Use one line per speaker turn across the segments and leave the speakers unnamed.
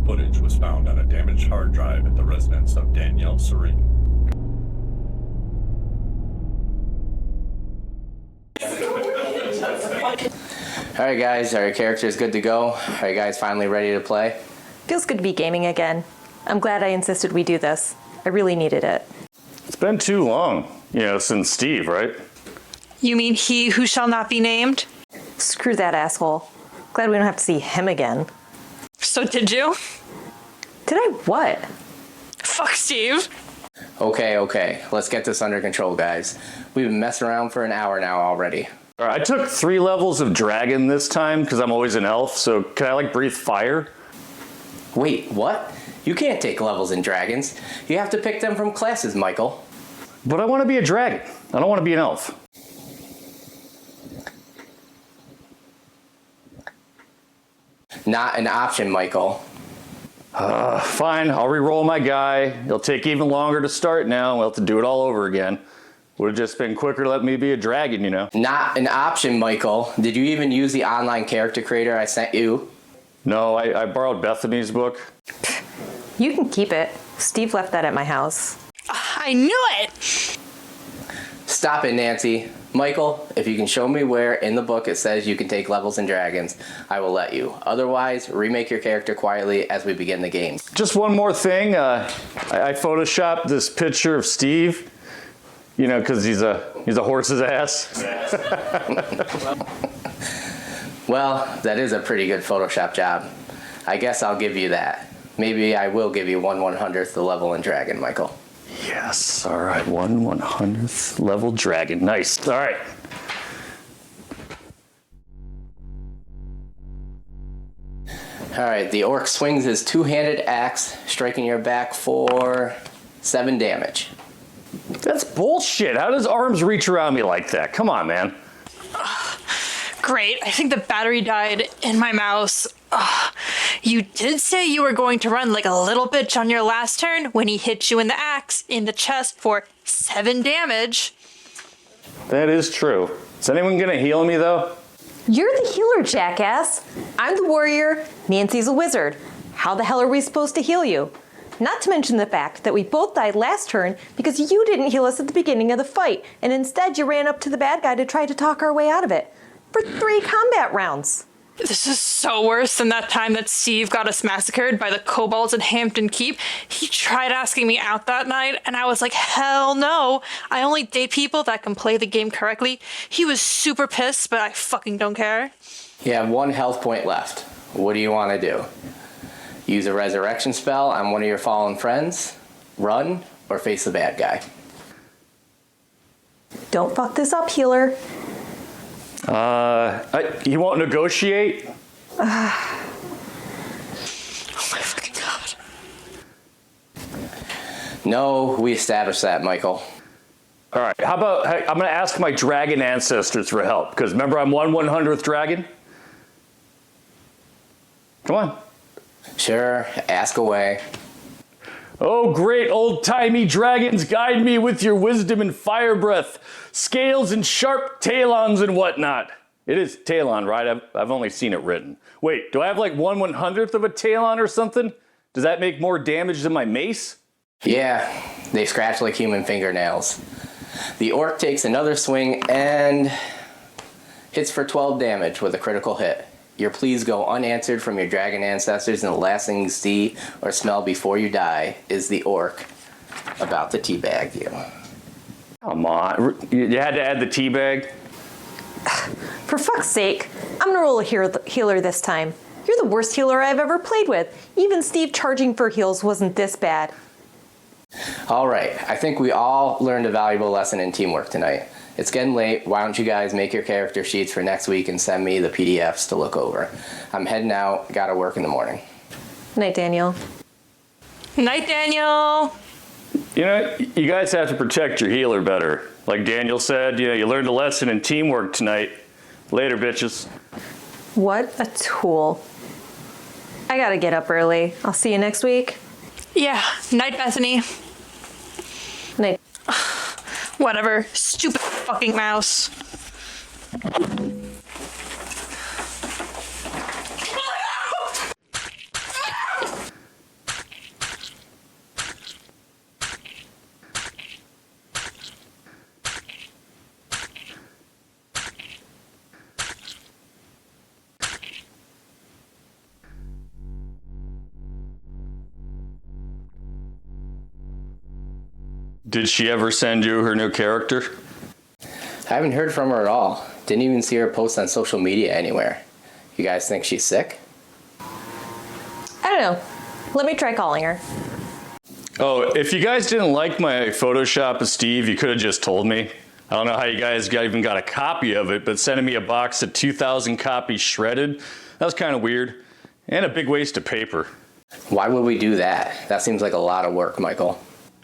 footage was found on a damaged hard drive at the residence of Danielle Serene.
Alright guys, are your characters good to go? Are you guys finally ready to play?
Feels good to be gaming again. I'm glad I insisted we do this. I really needed it.
It's been too long, since Steve, right?
You mean he who shall not be named?
Screw that asshole. Glad we don't have to see him again.
So did you?
Did I what?
Fuck Steve.
Okay, let's get this under control, guys. We've been messing around for an hour now already.
All right, I took 3 levels of dragon this time because I'm always an elf, so can I breathe fire?
Wait, what? You can't take levels in dragons. You have to pick them from classes, Michael.
But I want to be a dragon. I don't want to be an elf.
Not an option, Michael.
Fine, I'll re-roll my guy. It'll take even longer to start now. We'll have to do it all over again. Would have just been quicker to let me be a dragon,
Not an option, Michael. Did you even use the online character creator I sent you?
No, I borrowed Bethany's book.
You can keep it. Steve left that at my house.
I knew it!
Stop it, Nancy. Michael, if you can show me where in the book it says you can take levels in dragons, I will let you. Otherwise, remake your character quietly as we begin the game.
Just one more thing. I photoshopped this picture of Steve, because he's a horse's ass.
Well, that is a pretty good Photoshop job. I guess I'll give you that. Maybe I will give you 1/100th the level in dragon, Michael.
Yes, all right, 1/100th level dragon. Nice, all right.
All right, the orc swings his two-handed axe, striking your back for 7 damage.
That's bullshit. How does arms reach around me like that? Come on, man.
Great, I think the battery died in my mouse. You did say you were going to run like a little bitch on your last turn when he hit you in the axe in the chest for 7 damage.
That is true. Is anyone gonna heal me though?
You're the healer, jackass. I'm the warrior. Nancy's a wizard. How the hell are we supposed to heal you? Not to mention the fact that we both died last turn because you didn't heal us at the beginning of the fight, and instead you ran up to the bad guy to try to talk our way out of it. For 3 combat rounds.
This is so worse than that time that Steve got us massacred by the kobolds in Hampton Keep. He tried asking me out that night, and I was like, hell no. I only date people that can play the game correctly. He was super pissed, but I fucking don't care.
You have 1 health point left. What do you want to do? Use a resurrection spell on one of your fallen friends, run, or face the bad guy?
Don't fuck this up, healer.
You won't negotiate?
Oh my fucking god.
No, we established that, Michael.
All right, how about, I'm gonna ask my dragon ancestors for help, because remember I'm 1/100th dragon? Come on.
Sure, ask away.
Oh, great old-timey dragons, guide me with your wisdom and fire breath, scales and sharp talons and whatnot. It is talon, right? I've only seen it written. Wait, do I have like 1/100th of a talon or something? Does that make more damage than my mace?
Yeah, they scratch like human fingernails. The orc takes another swing and hits for 12 damage with a critical hit. Your pleas go unanswered from your dragon ancestors, and the last thing you see or smell before you die is the orc about to teabag you.
Come on, you had to add the teabag?
For fuck's sake, I'm gonna roll a healer this time. You're the worst healer I've ever played with. Even Steve charging for heals wasn't this bad.
All right, I think we all learned a valuable lesson in teamwork tonight. It's getting late. Why don't you guys make your character sheets for next week and send me the PDFs to look over. I'm heading out. Gotta work in the morning.
Night, Daniel.
Night, Daniel.
You guys have to protect your healer better. Like Daniel said, you learned a lesson in teamwork tonight. Later, bitches.
What a tool. I gotta get up early. I'll see you next week.
Yeah, night, Bethany.
Night.
Whatever, stupid fucking mouse.
Did she ever send you her new character?
I haven't heard from her at all. Didn't even see her post on social media anywhere. You guys think she's sick?
I don't know. Let me try calling her.
Oh, if you guys didn't like my Photoshop of Steve, you could have just told me. I don't know how you guys even got a copy of it, but sending me a box of 2,000 copies shredded, that was kind of weird. And a big waste of paper.
Why would we do that? That seems like a lot of work, Michael.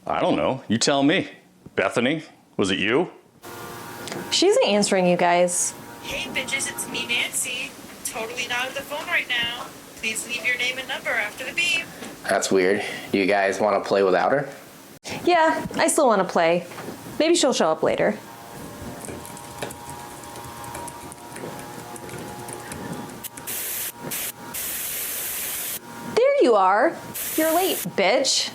I don't know. You tell me. Bethany, was it you?
She isn't answering you guys.
Hey bitches, it's me, Nancy. Totally not at the phone right now. Please leave your name and number after the beep.
That's weird. Do you guys want to play without her?
Yeah, I still want to play. Maybe she'll show up later. There you are. You're late, bitch.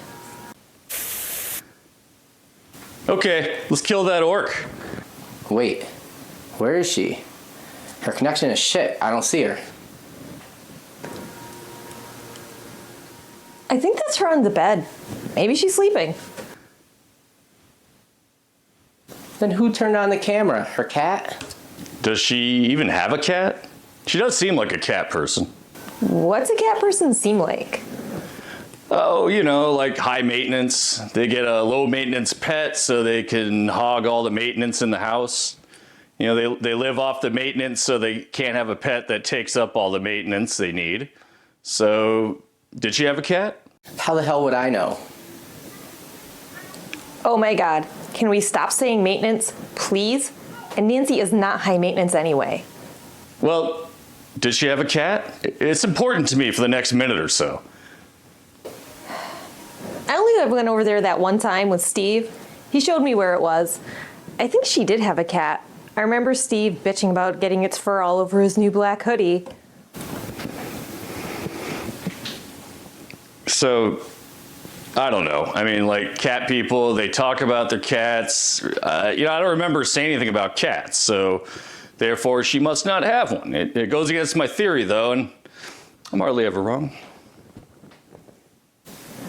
Okay, let's kill that orc.
Wait, where is she? Her connection is shit. I don't see her.
I think that's her on the bed. Maybe she's sleeping.
Then who turned on the camera? Her cat?
Does she even have a cat? She does seem like a cat person.
What's a cat person seem like?
Oh, you know, like high maintenance. They get a low maintenance pet so they can hog all the maintenance in the house. You know, they live off the maintenance so they can't have a pet that takes up all the maintenance they need. So, did she have a cat?
How the hell would I know?
Oh my god, can we stop saying maintenance, please? And Nancy is not high maintenance anyway.
Well, did she have a cat? It's important to me for the next minute or so.
I only went over there that one time with Steve. He showed me where it was. I think she did have a cat. I remember Steve bitching about getting its fur all over his new black hoodie.
So, I don't know. I mean, like, cat people, they talk about their cats. I don't remember saying anything about cats, so therefore she must not have one. It goes against my theory, though, and I'm hardly ever wrong.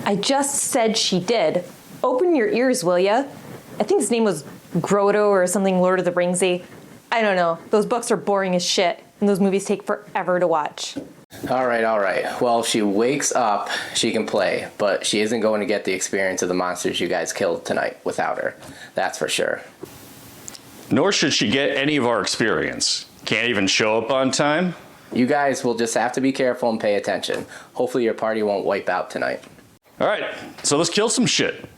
I just said she did. Open your ears, will ya? I think his name was Grotto or something Lord of the Ringsy. I don't know. Those books are boring as shit, and those movies take forever to watch.
All right. Well, if she wakes up, she can play, but she isn't going to get the experience of the monsters you guys killed tonight without her. That's for sure.
Nor should she get any of our experience. Can't even show up on time.
You guys will just have to be careful and pay attention. Hopefully your party won't wipe out tonight.
All right, so let's kill some shit.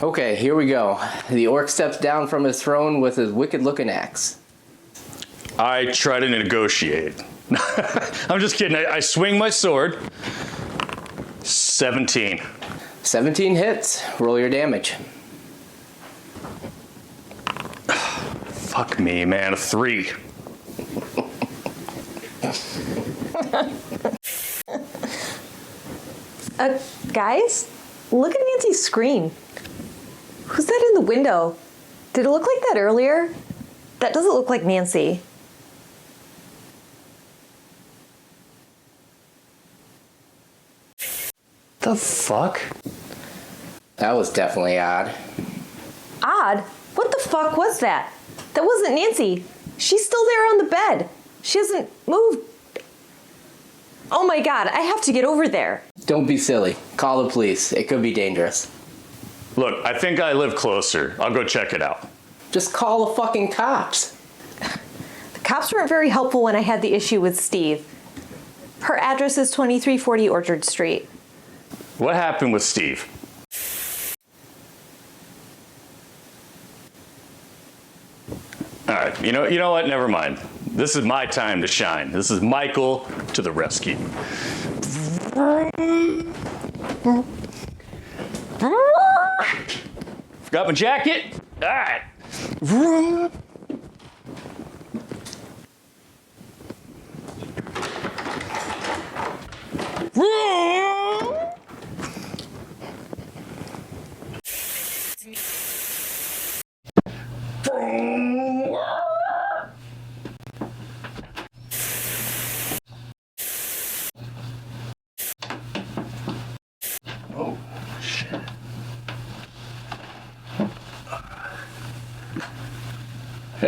Okay, here we go. The orc steps down from his throne with his wicked-looking axe.
I try to negotiate. I'm just kidding. I swing my sword. 17.
17 hits. Roll your damage.
Fuck me, man. A 3.
Guys, look at Nancy's screen. Who's that in the window? Did it look like that earlier? That doesn't look like Nancy.
The fuck?
That was definitely odd.
Odd? What the fuck was that? That wasn't Nancy. She's still there on the bed. She hasn't moved. Oh my god, I have to get over there.
Don't be silly. Call the police. It could be dangerous.
Look, I think I live closer. I'll go check it out.
Just call the fucking cops.
The cops weren't very helpful when I had the issue with Steve. Her address is 2340 Orchard Street.
What happened with Steve? All right, you know what? Never mind. This is my time to shine. This is Michael to the rescue. Forgot my jacket. All right.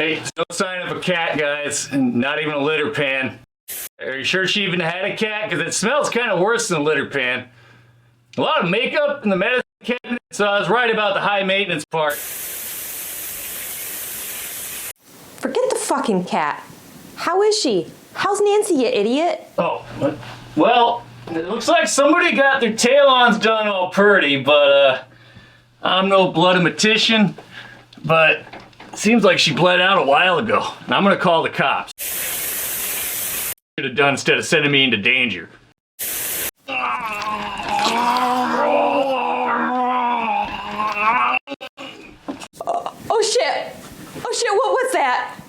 Hey, there's no sign of a cat, guys, and not even a litter pan. Are you sure she even had a cat? Because it smells kind of worse than a litter pan. A lot of makeup in the medicine cabinet, so I was right about the high maintenance part.
Forget the fucking cat. How is she? How's Nancy, you idiot?
Oh, what? Well, it looks like somebody got their tail-ons done all pretty, but I'm no blood-o-matician, but it seems like she bled out a while ago, and I'm gonna call the cops. Should have done instead of sending me into danger.
Oh shit! Oh shit, what was that?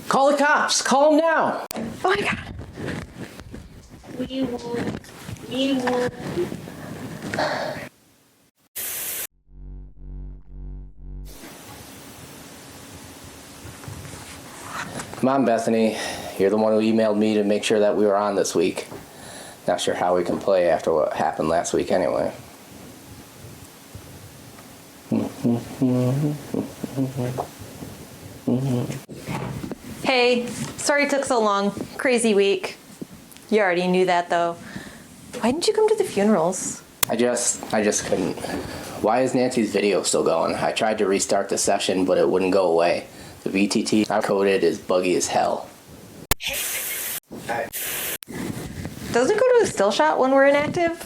Call the cops. Call them now.
Oh my god.
Come on, Bethany. You're the one who emailed me to make sure that we were on this week. Not sure how we can play after what happened last week anyway.
Hey, sorry it took so long. Crazy week. You already knew that though. Why didn't you come to the funerals?
I just couldn't. Why is Nancy's video still going? I tried to restart the session, but it wouldn't go away. The VTT I coded is buggy as hell.
Doesn't it go to a still shot when we're inactive?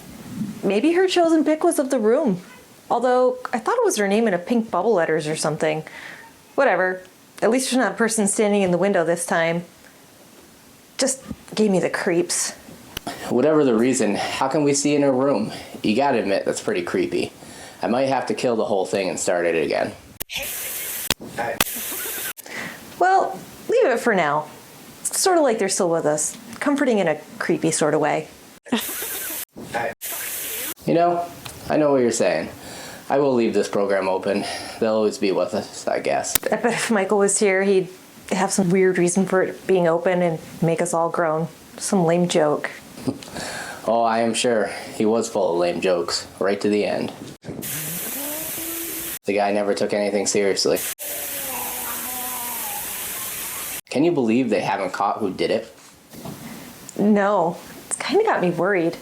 Maybe her chosen pick was of the room. Although, I thought it was her name in a pink bubble letters or something. Whatever. At least there's not a person standing in the window this time. Just gave me the creeps.
Whatever the reason, how can we see in her room? You gotta admit, that's pretty creepy. I might have to kill the whole thing and start it again.
Well, leave it for now. It's sort of like they're still with us. Comforting in a creepy sort of way.
You know, I know what you're saying. I will leave this program open. They'll always be with us, I guess.
I bet if Michael was here, he'd have some weird reason for it being open and make us all groan. Some lame joke.
Oh, I am sure. He was full of lame jokes, right to the end. The guy never took anything seriously. Can you believe they haven't caught who did it?
No, it's kind of got me worried.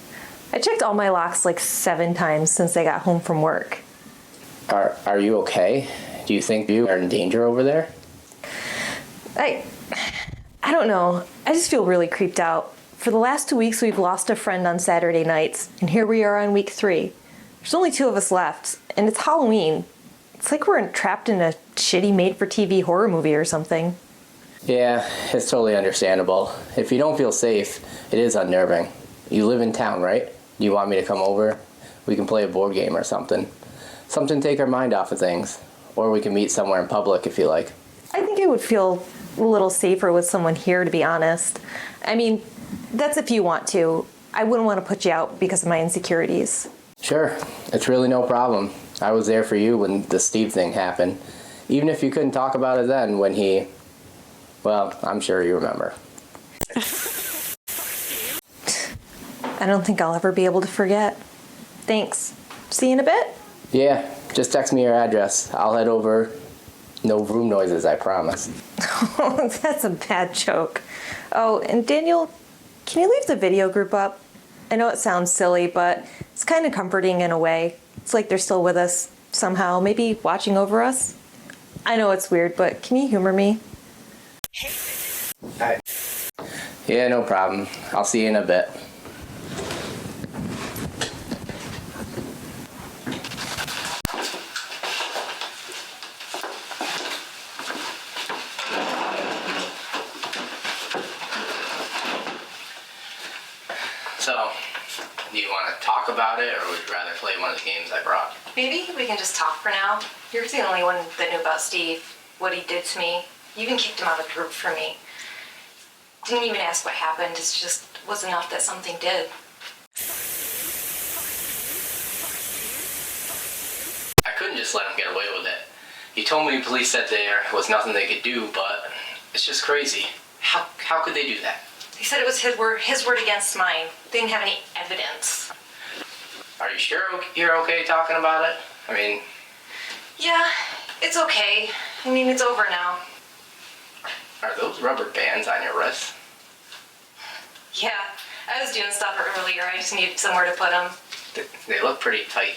I checked all my locks like 7 times since I got home from work.
Are you okay? Do you think you are in danger over there?
I don't know. I just feel really creeped out. For the last 2 weeks, we've lost a friend on Saturday nights, and here we are on week 3. There's only 2 of us left, and it's Halloween. It's like we're trapped in a shitty made-for-TV horror movie or something.
Yeah, it's totally understandable. If you don't feel safe, it is unnerving. You live in town, right? Do you want me to come over? We can play a board game or something. Something to take our mind off of things. Or we can meet somewhere in public if you like.
I think I would feel a little safer with someone here, to be honest. I mean, that's if you want to. I wouldn't want to put you out because of my insecurities.
Sure, it's really no problem. I was there for you when the Steve thing happened. Even if you couldn't talk about it then when he... Well, I'm sure you remember.
I don't think I'll ever be able to forget. Thanks. See you in a bit?
Yeah, just text me your address. I'll head over. No room noises, I promise.
Oh, that's a bad joke. Oh, and Daniel, can you leave the video group up? I know it sounds silly, but it's kind of comforting in a way. It's like they're still with us somehow, maybe watching over us. I know it's weird, but can you humor me?
Yeah, no problem. I'll see you in a bit. So, do you want to talk about it, or would you rather play one of the games I brought?
Maybe we can just talk for now. You're the only one that knew about Steve, what he did to me. You even kicked him out of the group for me. Didn't even ask what happened. It just was enough that something did.
I couldn't just let him get away with it. He told me police said there was nothing they could do, but it's just crazy. How could they do that?
He said it was his word against mine. They didn't have any evidence.
Are you sure you're okay talking about it? I mean...
Yeah, it's okay. I mean, it's over now.
Are those rubber bands on your wrists?
Yeah, I was doing stuff earlier. I just needed somewhere to put them.
They look pretty tight.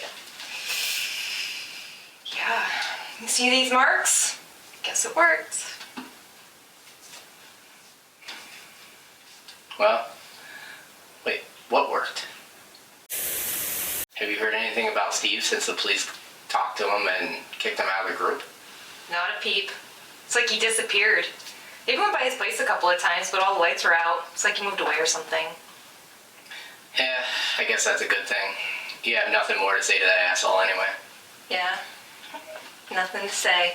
Yeah, you see these marks? Guess it worked.
Well, wait, what worked? Have you heard anything about Steve since the police talked to him and kicked him out of the group?
Not a peep. It's like he disappeared. They went by his place a couple of times, but all the lights were out. It's like he moved away or something.
Yeah, I guess that's a good thing. You have nothing more to say to that asshole anyway.
Yeah, nothing to say.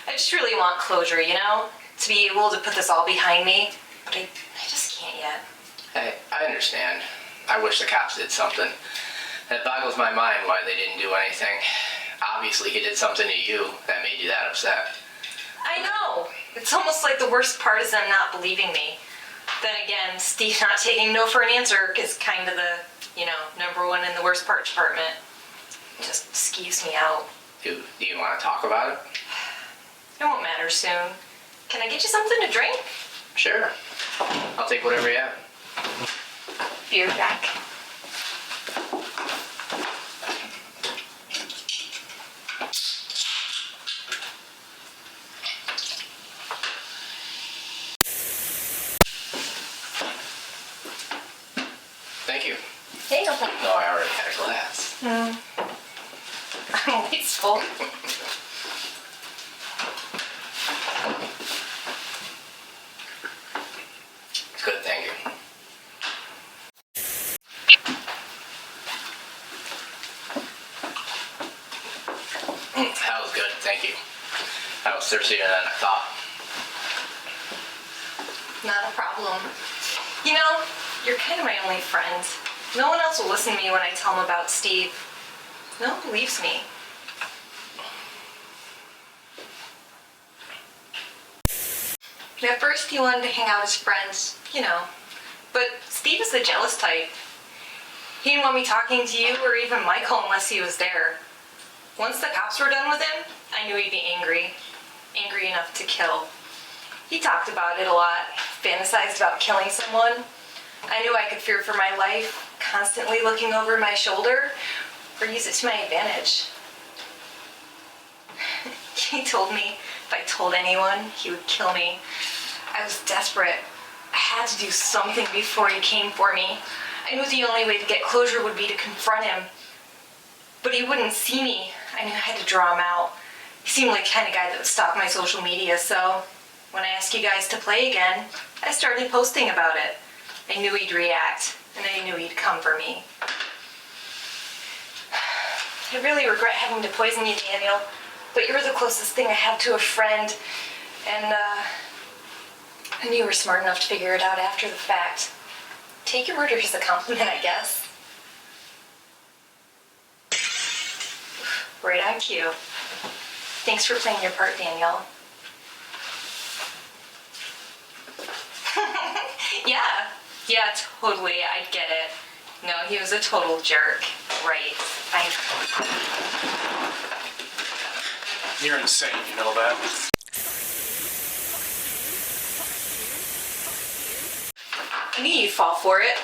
I just really want closure, you know? To be able to put this all behind me, but I just can't yet.
Hey, I understand. I wish the cops did something. That boggles my mind why they didn't do anything. Obviously he did something to you that made you that upset.
I know! It's almost like the worst part is them not believing me. Then again, Steve not taking no for an answer is kind of the, number one in the worst part department. It just skeeves me out.
Do you want to talk about it?
It won't matter soon. Can I get you something to drink?
Sure. I'll take whatever you have.
Beer back.
Thank you.
Hey, no problem.
No, I already had a glass.
I'm wasteful.
Good, thank you. That was good, thank you. I was thirstier than I thought.
Not a problem. You know, you're kind of my only friend. No one else will listen to me when I tell them about Steve. No one believes me. At first he wanted to hang out as friends, but Steve is the jealous type. He didn't want me talking to you or even Michael unless he was there. Once the cops were done with him, I knew he'd be angry. Angry enough to kill. He talked about it a lot, fantasized about killing someone. I knew I could fear for my life, constantly looking over my shoulder, or use it to my advantage. He told me if I told anyone, he would kill me. I was desperate. I had to do something before he came for me. I knew the only way to get closure would be to confront him. But he wouldn't see me. I knew I had to draw him out. He seemed like the kind of guy that would stalk my social media, so when I asked you guys to play again, I started posting about it. I knew he'd react, and I knew he'd come for me. I really regret having to poison you, Daniel, but you were the closest thing I had to a friend, and I knew you were smart enough to figure it out after the fact. Take your murder as a compliment, I guess. Right on cue. Thanks for playing your part, Daniel. Yeah, totally, I get it. No, he was a total jerk. Right, I know.
You're insane, you know that?
I knew you'd fall for it.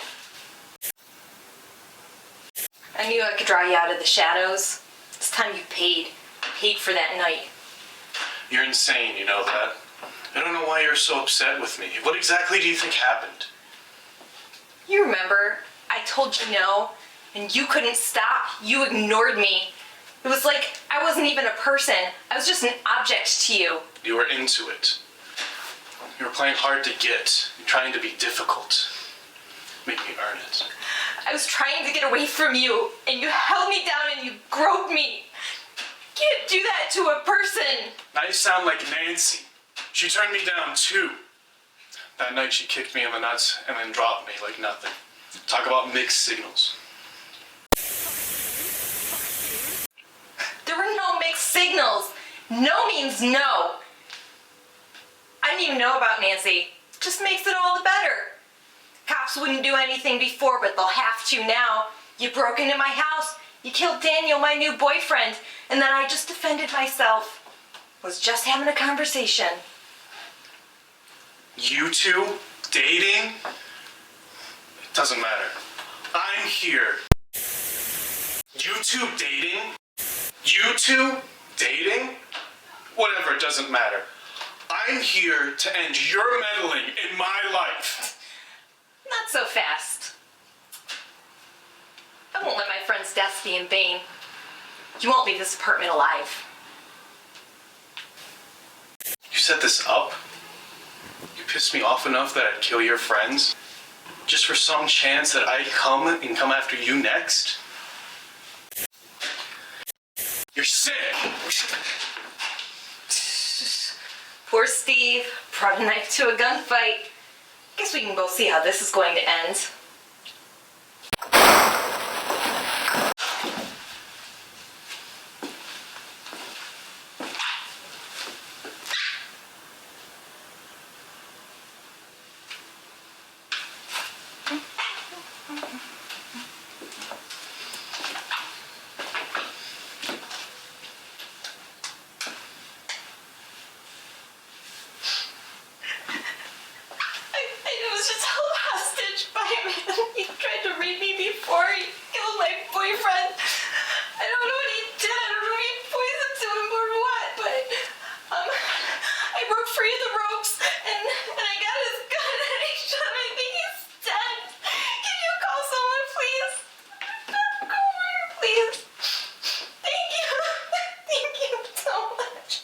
I knew I could draw you out of the shadows. It's time you paid. You paid for that night.
You're insane, you know that? I don't know why you're so upset with me. What exactly do you think happened?
You remember, I told you no, and you couldn't stop. You ignored me. It was like I wasn't even a person. I was just an object to you.
You were into it. You were playing hard to get, and trying to be difficult. Make me earn it.
I was trying to get away from you, and you held me down and you groped me. You can't do that to a person.
Now you sound like Nancy. She turned me down too. That night she kicked me in the nuts and then dropped me like nothing. Talk about mixed signals.
There were no mixed signals. No means no. I didn't even know about Nancy. Just makes it all the better. Cops wouldn't do anything before, but they'll have to now. You broke into my house. You killed Daniel, my new boyfriend. And then I just defended myself. Was just having a conversation.
You two dating? It doesn't matter. I'm here. You two dating? You two dating? Whatever, it doesn't matter. I'm here to end your meddling in my life.
Not so fast. I won't let my friend's deaths be in vain. You won't leave this apartment alive.
You set this up? You pissed me off enough that I'd kill your friends? Just for some chance that I'd come after you next? You're sick!
Poor Steve brought a knife to a gunfight. Guess we can both see how this is going to end. I was just held hostage by a man. He tried to rape me before he killed my boyfriend. I don't know what he did. I don't know if he poisoned to him or what, but I broke free of the ropes and I got his gun and I shot him. I think he's dead. Can you call someone, please? Come over here, please. Thank you. Thank you so much.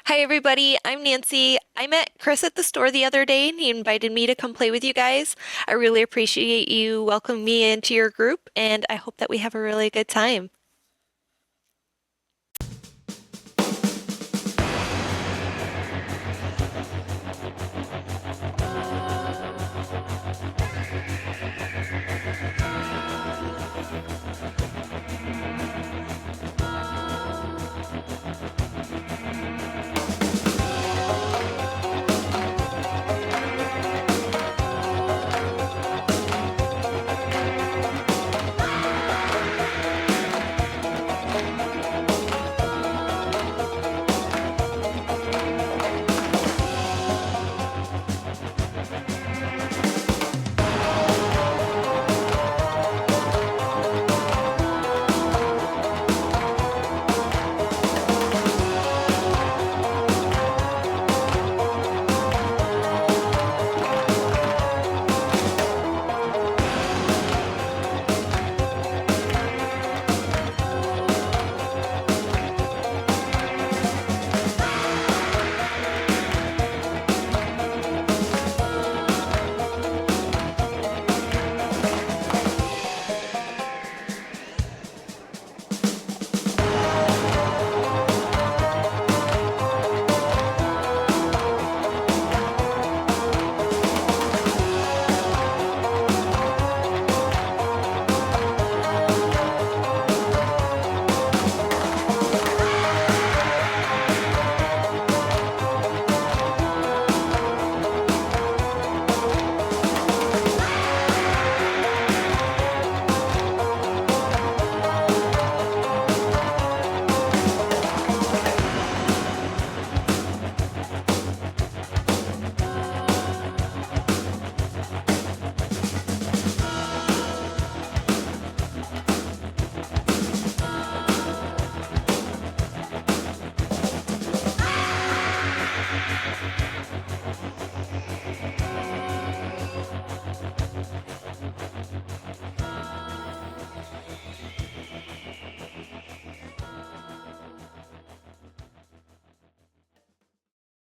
Hi everybody, I'm Nancy. I met Chris at the store the other day and he invited me to come play with you guys. I really appreciate you welcoming me into your group and I hope that we have a really good time.